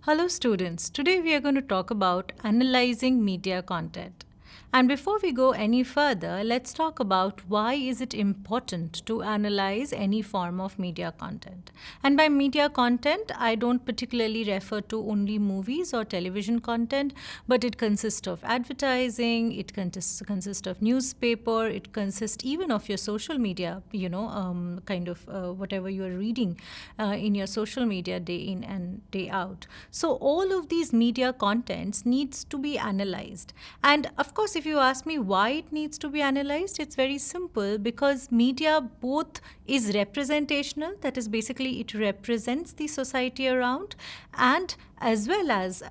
Hello students, today we are going to talk about analyzing media content. And before we go any further, let's talk about why is it important to analyze any form of media content. And by media content, I don't particularly refer to only movies or television content, but it consists of advertising, it consists of newspaper, it consists even of your social media, whatever you are reading in your social media day in and day out. So all of these media contents needs to be analyzed. And of course, if you ask me why it needs to be analyzed, it's very simple because media both is representational, that is basically it represents the society around, and as well as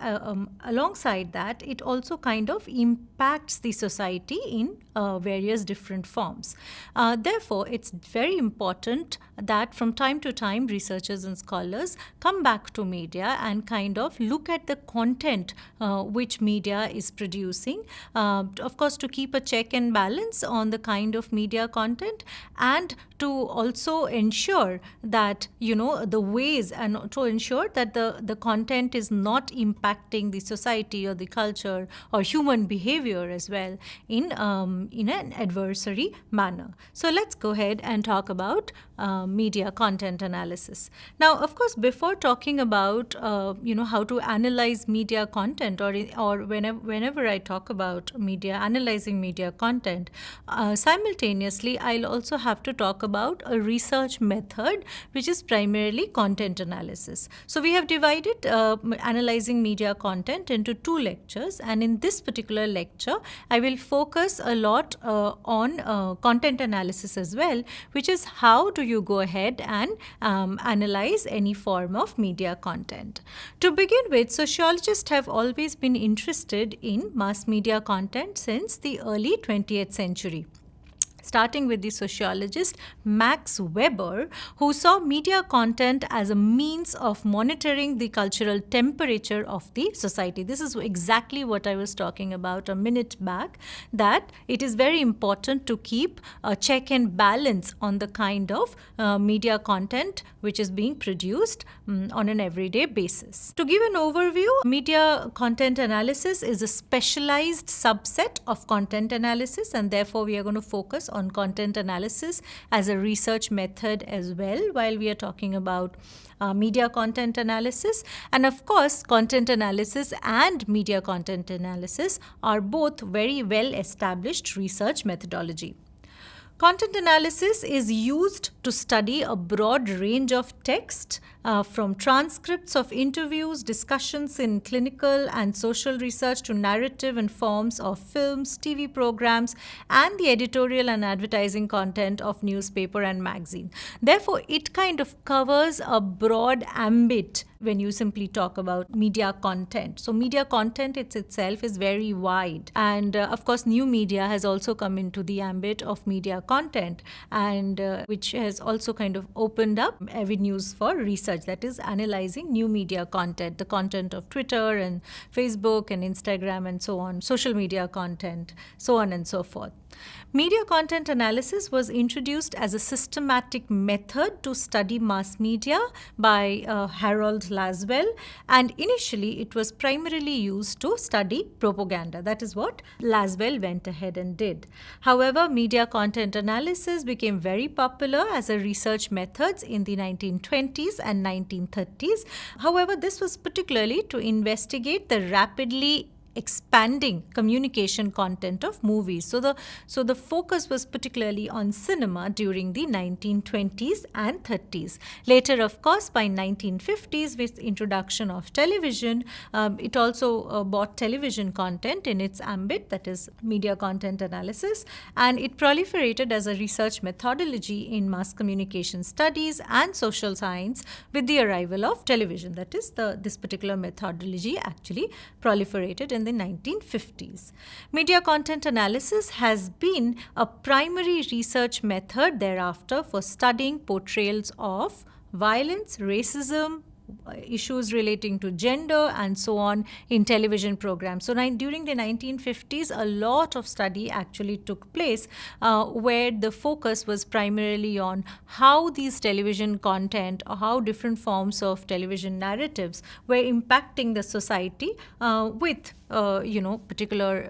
alongside that, it also kind of impacts the society in various different forms. Therefore, it's very important that from time to time, researchers and scholars come back to media and kind of look at the content which media is producing. Of course, to keep a check and balance on the kind of media content, and to also ensure that the ways, and to ensure that the content is not impacting the society or the culture or human behavior as well in an adversary manner. So let's go ahead and talk about media content analysis. Now, of course, before talking about how to analyze media content, or whenever I talk about media analyzing media content, simultaneously I'll also have to talk about a research method which is primarily content analysis. So we have divided analyzing media content into two lectures, and in this particular lecture I will focus a lot on content analysis as well, which is how do you go ahead and analyze any form of media content. To begin with, sociologists have always been interested in mass media content since the early 20th century, starting with the sociologist Max Weber, who saw media content as a means of monitoring the cultural temperature of the society. This is exactly what I was talking about a minute back, that it is very important to keep a check and balance on the kind of media content which is being produced on an everyday basis. To give an overview, media content analysis is a specialized subset of content analysis, and therefore we are going to focus on content analysis as a research method as well while we are talking about media content analysis. And of course, content analysis and media content analysis are both very well established research methodology. Content analysis is used to study a broad range of text, from transcripts of interviews, discussions in clinical and social research, to narrative and forms of films, TV programs, and the editorial and advertising content of newspaper and magazine. Therefore, it kind of covers a broad ambit when you simply talk about media content. So media content itself is very wide, and of course new media has also come into the ambit of media content, and which has also kind of opened up avenues for research, that is analyzing new media content, the content of Twitter and Facebook and Instagram and so on, social media content, so on and so forth. Media content analysis was introduced as a systematic method to study mass media by Harold Laswell, and initially it was primarily used to study propaganda. That is what Laswell went ahead and did. However, media content analysis became very popular as a research method in the 1920s and 1930s. However, this was particularly to investigate the rapidly expanding communication content of movies. So the focus was particularly on cinema during the 1920s and 30s. Later, of course, by 1950s, with introduction of television, it also brought television content in its ambit, that is media content analysis, and it proliferated as a research methodology in mass communication studies and social science with the arrival of television. That is, this particular methodology actually proliferated in the 1950s. Media content analysis has been a primary research method thereafter for studying portrayals of violence, racism, issues relating to gender and so on in television programs. So during the 1950s, a lot of study actually took place where the focus was primarily on how these television content or how different forms of television narratives were impacting the society with particular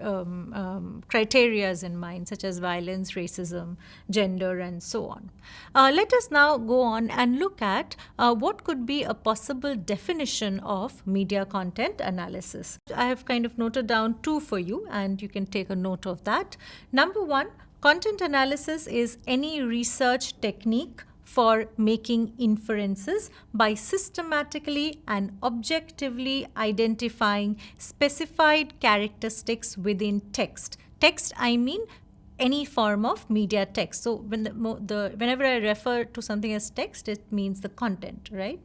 criterias in mind, such as violence, racism, gender, and so on. Let us now go on and look at what could be a possible definition of media content analysis. I have kind of noted down two for you, and you can take a note of that. Number one, content analysis is any research technique for making inferences by systematically and objectively identifying specified characteristics within text. Text, I mean any form of media text. So whenever I refer to something as text, it means the content, right?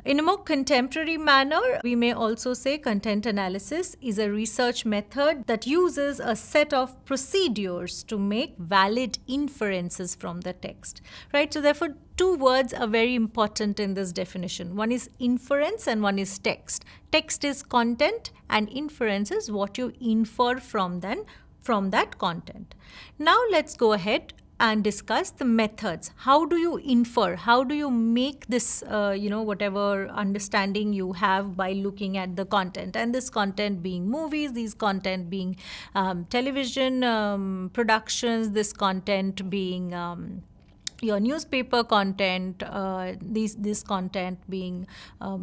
In a more contemporary manner, we may also say content analysis is a research method that uses a set of procedures to make valid inferences from the text, right? So therefore, two words are very important in this definition. One is inference and one is text. Text is content and inference is what you infer from that content. Now let's go ahead and discuss the methods. How do you infer? How do you make this, whatever understanding you have by looking at the content? And this content being movies, these content being television productions, this content being your newspaper content, this content being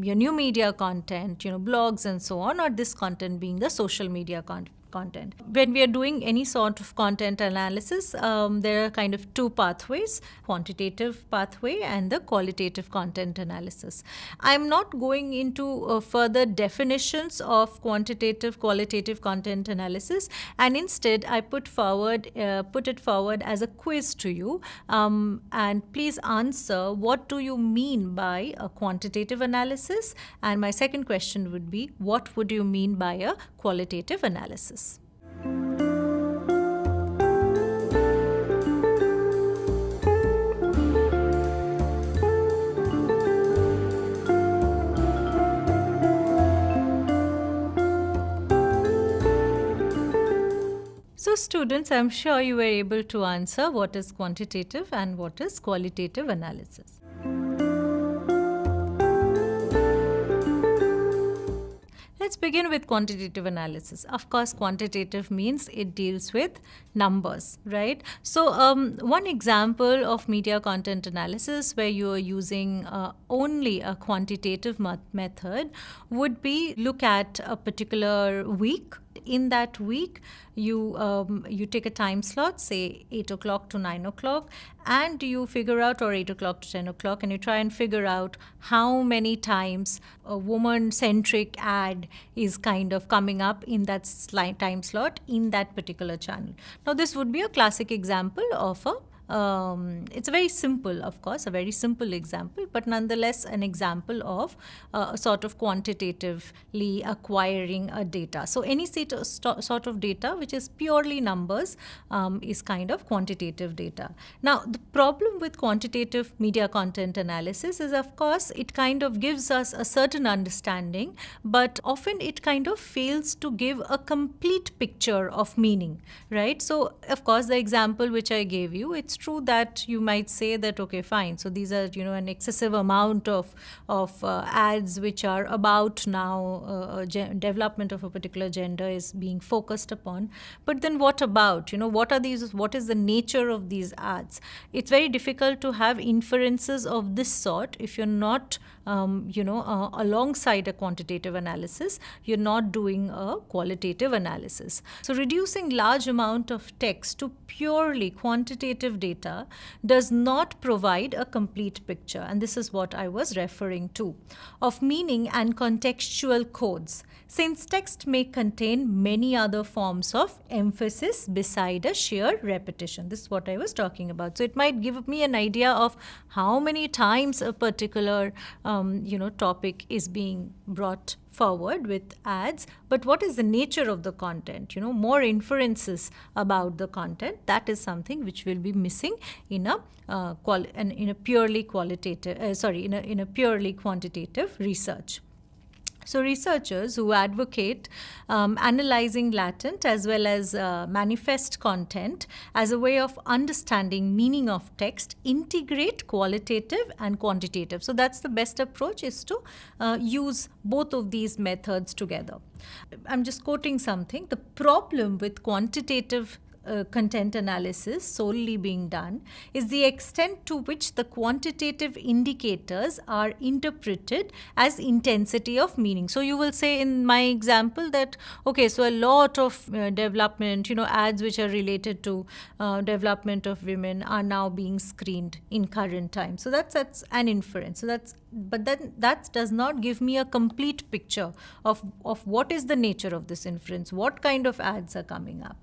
your new media content, blogs and so on, or this content being the social media content. When we are doing any sort of content analysis, there are kind of two pathways, quantitative pathway and the qualitative content analysis. I'm not going into further definitions of quantitative, qualitative content analysis, and instead I put it forward as a quiz to you, and please answer, what do you mean by a quantitative analysis? And my second question would be, what would you mean by a qualitative analysis? So students, I'm sure you were able to answer what is quantitative and what is qualitative analysis. Let's begin with quantitative analysis. Of course, quantitative means it deals with numbers, right? So one example of media content analysis where you are using only a quantitative method would be look at a particular week. In that week, you take a time slot, say 8 o'clock to 9 o'clock, and you figure out, or 8 o'clock to 10 o'clock, and you try and figure out how many times a woman-centric ad is kind of coming up in that time slot in that particular channel. Now, this would be a classic example of it's a very simple, of course, a very simple example, but nonetheless an example of a sort of quantitatively acquiring a data. So any sort of data which is purely numbers is kind of quantitative data. Now, the problem with quantitative media content analysis is, of course, it kind of gives us a certain understanding, but often it kind of fails to give a complete picture of meaning, right? So, of course, the example which I gave you, it's true that you might say that, okay, fine, so these are, an excessive amount of ads which are about now development of a particular gender is being focused upon. But then what about, what is the nature of these ads? It's very difficult to have inferences of this sort if you're not alongside a quantitative analysis, you're not doing a qualitative analysis. So reducing large amount of text to purely quantitative data does not provide a complete picture, and this is what I was referring to, of meaning and contextual codes, since text may contain many other forms of emphasis beside a sheer repetition. This is what I was talking about. So it might give me an idea of how many times a particular topic is being brought forward with ads, but what is the nature of the content? More inferences about the content. That is something which will be missing in a purely quantitative research. So researchers who advocate analyzing latent as well as manifest content as a way of understanding meaning of text integrate qualitative and quantitative. So that's the best approach, is to use both of these methods together. I'm just quoting something. The problem with quantitative content analysis solely being done is the extent to which the quantitative indicators are interpreted as intensity of meaning. So you will say in my example that, okay, so a lot of development, ads which are related to development of women are now being screened in current time. So that's an inference. But then that does not give me a complete picture of what is the nature of this inference, what kind of ads are coming up.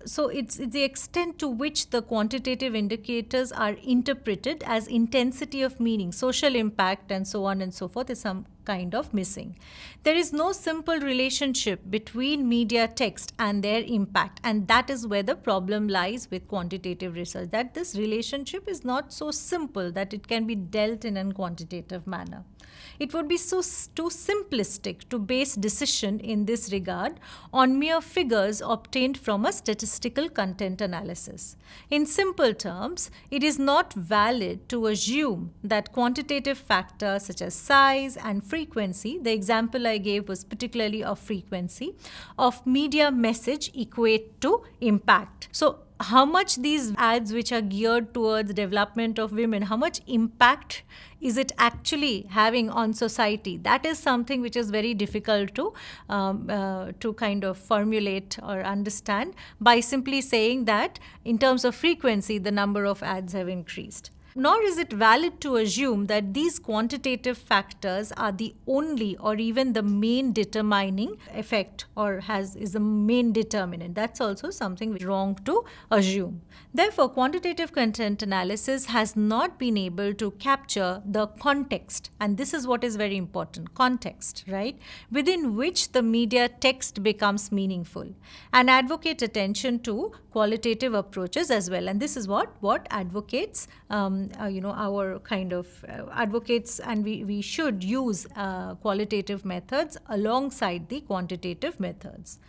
So it's the extent to which the quantitative indicators are interpreted as intensity of meaning, social impact, and so on and so forth is some kind of missing. There is no simple relationship between media text and their impact, and that is where the problem lies with quantitative research, that this relationship is not so simple that it can be dealt in a quantitative manner. It would be too simplistic to base decision in this regard on mere figures obtained from a statistical content analysis. In simple terms, it is not valid to assume that quantitative factors such as size and frequency, the example I gave was particularly of frequency, of media message equate to impact. So how much these ads which are geared towards development of women, how much impact is it actually having on society? That is something which is very difficult to kind of formulate or understand by simply saying that in terms of frequency, the number of ads have increased. Nor is it valid to assume that these quantitative factors are the only or even the main determining effect or is the main determinant. That's also something wrong to assume. Therefore, quantitative content analysis has not been able to capture the context, and this is what is very important, context, right, within which the media text becomes meaningful, and advocate attention to qualitative approaches as well. And this is what advocates our kind of advocates, and we should use qualitative methods alongside the quantitative methods.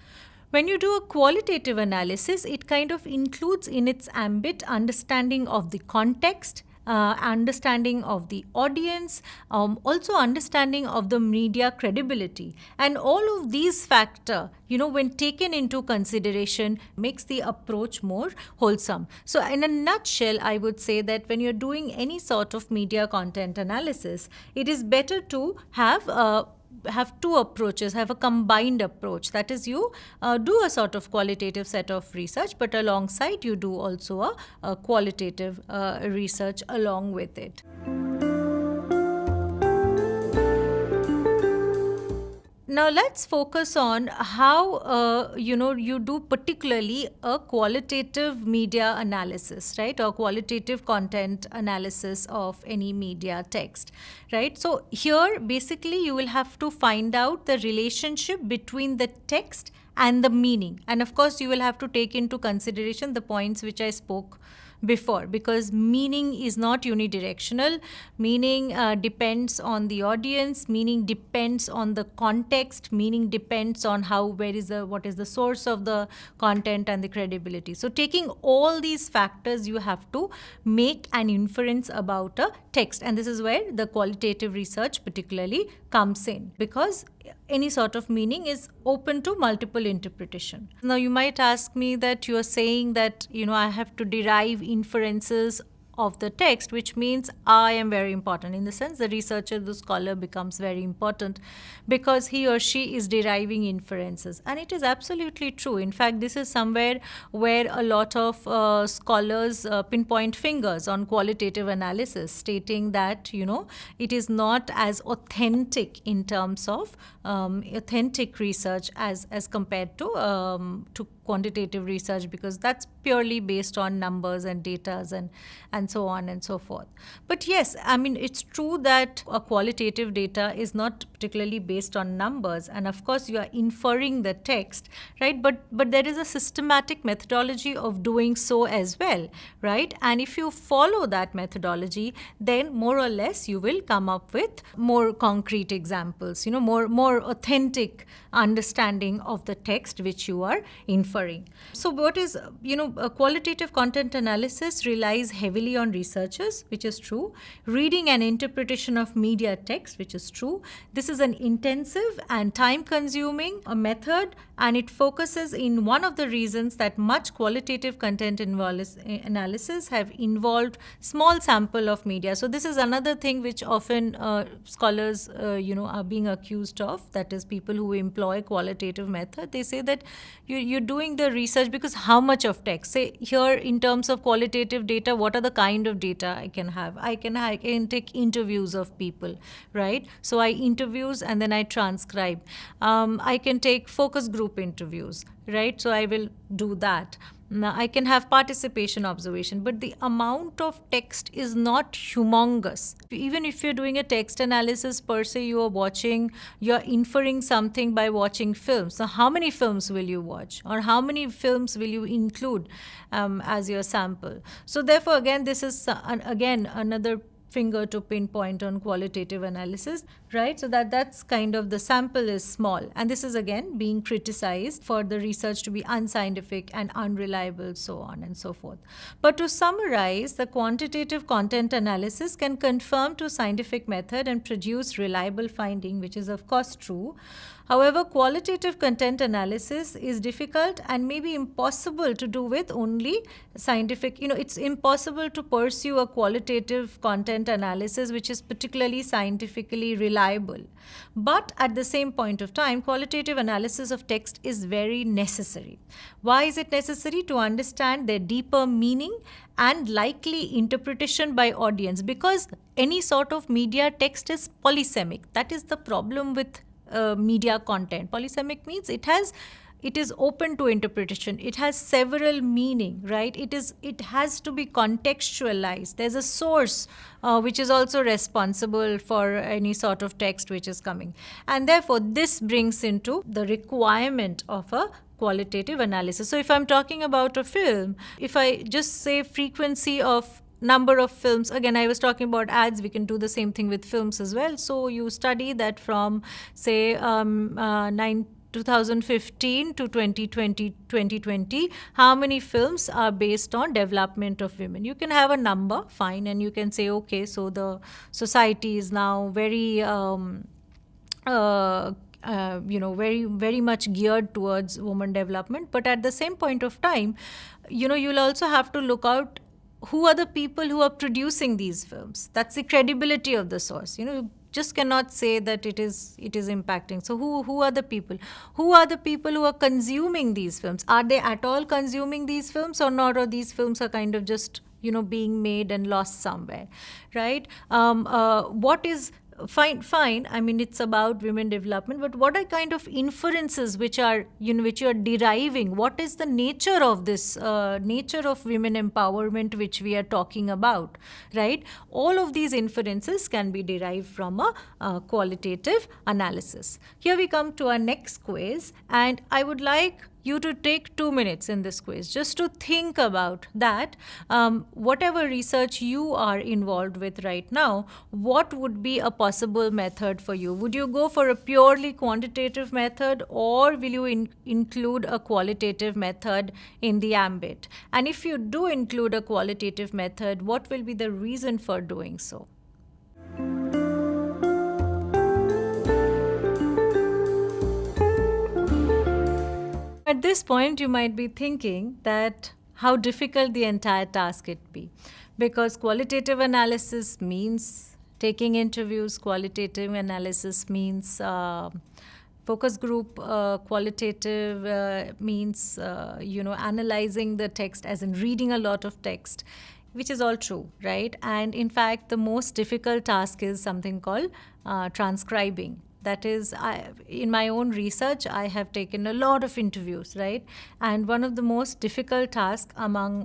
When you do a qualitative analysis, it kind of includes in its ambit understanding of the context, understanding of the audience, also understanding of the media credibility. And all of these factors, when taken into consideration, makes the approach more wholesome. So in a nutshell, I would say that when you're doing any sort of media content analysis, it is better to have two approaches, have a combined approach. That is, you do a sort of qualitative set of research, but alongside you do also a qualitative research along with it. Now let's focus on how you do particularly a qualitative media analysis, right, or qualitative content analysis of any media text, right? So here basically you will have to find out the relationship between the text and the meaning, and of course you will have to take into consideration the points which I spoke before, because meaning is not unidirectional. Meaning depends on the audience, meaning depends on the context, meaning depends on what is the source of the content and the credibility. So taking all these factors, you have to make an inference about a text, and this is where the qualitative research particularly comes in, because any sort of meaning is open to multiple interpretation. Now you might ask me that you are saying that I have to derive inferences of the text, which means I am very important. In the sense, the researcher, the scholar becomes very important because he or she is deriving inferences. And it is absolutely true. In fact, this is somewhere where a lot of scholars pinpoint fingers on qualitative analysis, stating that, it is not as authentic in terms of authentic research as compared to quantitative research, because that's purely based on numbers and data and and so on and so forth. But yes, I mean, it's true that a qualitative data is not particularly based on numbers, and of course you are inferring the text, right? But there is a systematic methodology of doing so as well, right? And if you follow that methodology, then more or less you will come up with more concrete examples, more authentic understanding of the text which you are inferring. So what is, a qualitative content analysis relies heavily on researchers, which is true. Reading and interpretation of media text, which is true. This is an intensive and time-consuming method, and it focuses in one of the reasons that much qualitative content analysis have involved small sample of media. So this is another thing which often scholars, are being accused of. That is, people who employ qualitative method. They say that you're doing the research because how much of text? Say here in terms of qualitative data, what are the kind of data I can have? I can take interviews of people, right? So I interviews and then I transcribe. I can take focus group interviews, right? So I will do that. Now, I can have participation observation, but the amount of text is not humongous. Even if you're doing a text analysis per se, you're inferring something by watching films. So how many films will you watch, or how many films will you include as your sample? So therefore, again, this is again another finger to pinpoint on qualitative analysis, right? So that's kind of, the sample is small. And this is again being criticized for the research to be unscientific and unreliable, so on and so forth. But to summarize, the quantitative content analysis can confirm to scientific method and produce reliable finding, which is of course true. However, qualitative content analysis is difficult and maybe impossible to do with only scientific. It's impossible to pursue a qualitative content analysis which is particularly scientifically reliable. But at the same point of time, qualitative analysis of text is very necessary. Why is it necessary? To understand their deeper meaning and likely interpretation by audience, because any sort of media text is polysemic. That is the problem with media content. Polysemic means it is open to interpretation. It has several meaning, right? It has to be contextualized. There's a source which is also responsible for any sort of text which is coming. And therefore, this brings into the requirement of a qualitative analysis. So if I'm talking about a film, if I just say frequency of number of films, again I was talking about ads, we can do the same thing with films as well. So you study that from say 2015 to 2020, how many films are based on development of women. You can have a number, fine, and you can say, okay, so the society is now very very much geared towards women development. But at the same point of time, you'll also have to look out who are the people who are producing these films. That's the credibility of the source. You just cannot say that it is impacting. So who are the people? Who are the people who are consuming these films? Are they at all consuming these films or not? Or these films are kind of just being made and lost somewhere, right? What is fine. I mean, it's about women development, but what are kind of inferences which are which you are deriving? What is the nature of this nature of women empowerment which we are talking about, right? All of these inferences can be derived from a qualitative analysis. Here we come to our next quiz, and I would like you to take 2 minutes in this quiz just to think about that. Whatever research you are involved with right now, what would be a possible method for you? Would you go for a purely quantitative method, or will you include a qualitative method in the ambit? And if you do include a qualitative method, what will be the reason for doing so? At this point, you might be thinking that how difficult the entire task it be, because qualitative analysis means taking interviews, qualitative analysis means focus group, qualitative means analyzing the text, as in reading a lot of text, which is all true, right? And in fact, the most difficult task is something called transcribing. That is, in my own research, I have taken a lot of interviews, right? And one of the most difficult tasks among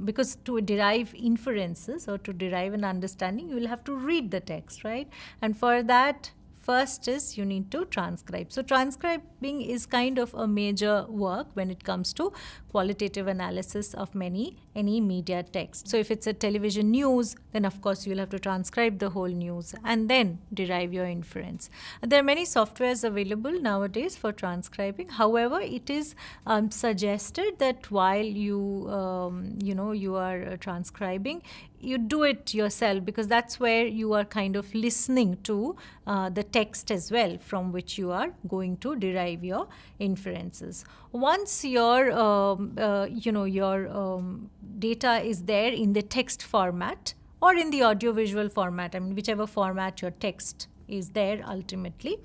because to derive inferences or to derive an understanding, you will have to read the text, right? And for that, first is you need to transcribe. So transcribing is kind of a major work when it comes to qualitative analysis of any media text. So if it's a television news, then of course you'll have to transcribe the whole news and then derive your inference. There are many softwares available nowadays for transcribing. However, it is suggested that while you are transcribing, you do it yourself, because that's where you are kind of listening to the text as well, from which you are going to derive your inferences. Once your data is there in the text format or in the audiovisual format, I mean whichever format your text is there ultimately,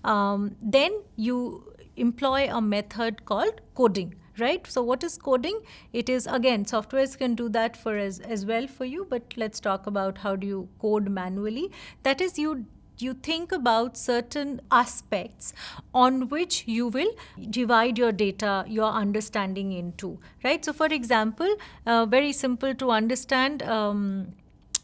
then you employ a method called coding. Right? So what is coding? It is, again, softwares can do that for as well for you, but let's talk about how do you code manually. That is, you think about certain aspects on which you will divide your data, your understanding into, right? So for example, very simple to understand,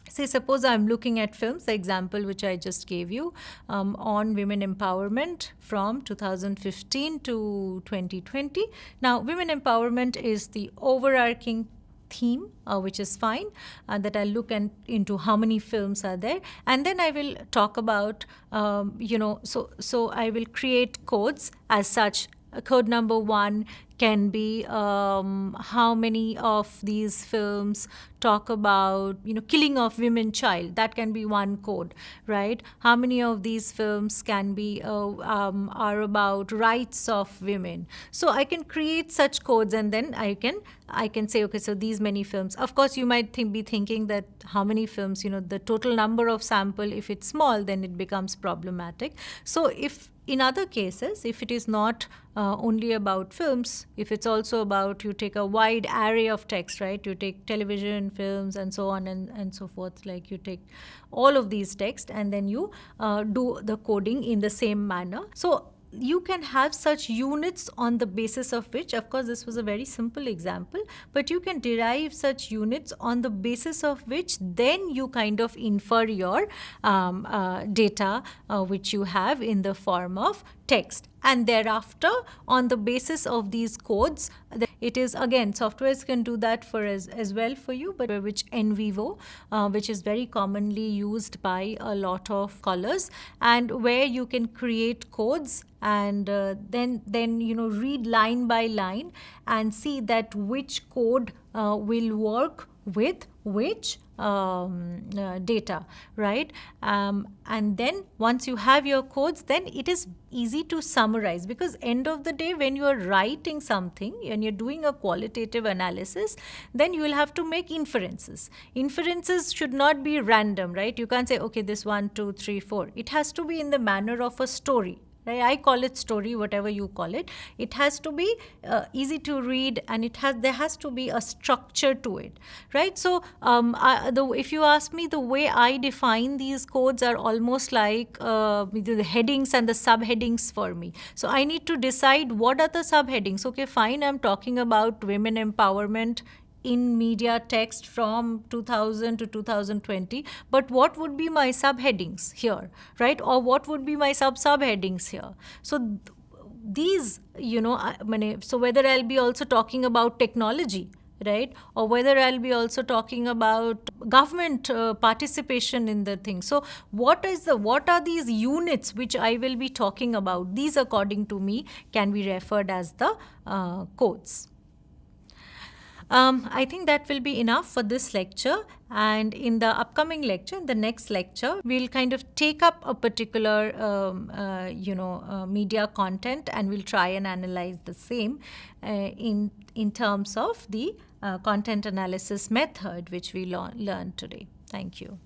say, suppose I'm looking at films, the example which I just gave you, on women empowerment from 2015 to 2020. Now, women empowerment is the overarching theme, which is fine, that I'll look into how many films are there, and then I will talk about, so I will create codes as such. Code number 1 can be how many of these films talk about killing of women child. That can be one code, right? How many of these films can be are about rights of women. So I can create such codes, and then I can say, okay, so these many films. Of course, you might be thinking that how many films, the total number of sample, if it's small, then it becomes problematic. So if in other cases, if it is not only about films, if it's also about, you take a wide array of text, right? You take television, films, and so on and so forth. Like you take all of these text, and then you do the coding in the same manner. So you can have such units on the basis of which, of course, this was a very simple example, but you can derive such units on the basis of which then you kind of infer your data which you have in the form of text. And thereafter, on the basis of these codes, it is, again, softwares can do that for as well for you, but which NVivo, which is very commonly used by a lot of scholars, and where you can create codes and then read line by line and see that which code will work with which data, right? And then once you have your codes, then it is easy to summarize, because end of the day, when you are writing something and you're doing a qualitative analysis, then you will have to make inferences. Inferences should not be random, right? You can't say, okay, this 1, 2, 3, 4. It has to be in the manner of a story. Right? I call it story, whatever you call it. It has to be easy to read, and there has to be a structure to it, right? So if you ask me, the way I define these codes are almost like the headings and the subheadings for me. So I need to decide what are the subheadings. Okay, fine, I'm talking about women empowerment in media text from 2000 to 2020, but what would be my subheadings here, right? Or what would be my subheadings here? So these, so whether I'll be also talking about technology, right? Or whether I'll be also talking about government participation in the thing. So what are these units which I will be talking about? These, according to me, can be referred as the codes. I think that will be enough for this lecture, and in the upcoming lecture, in the next lecture, we'll kind of take up a particular media content, and we'll try and analyze the same in terms of the content analysis method which we learned today. Thank you.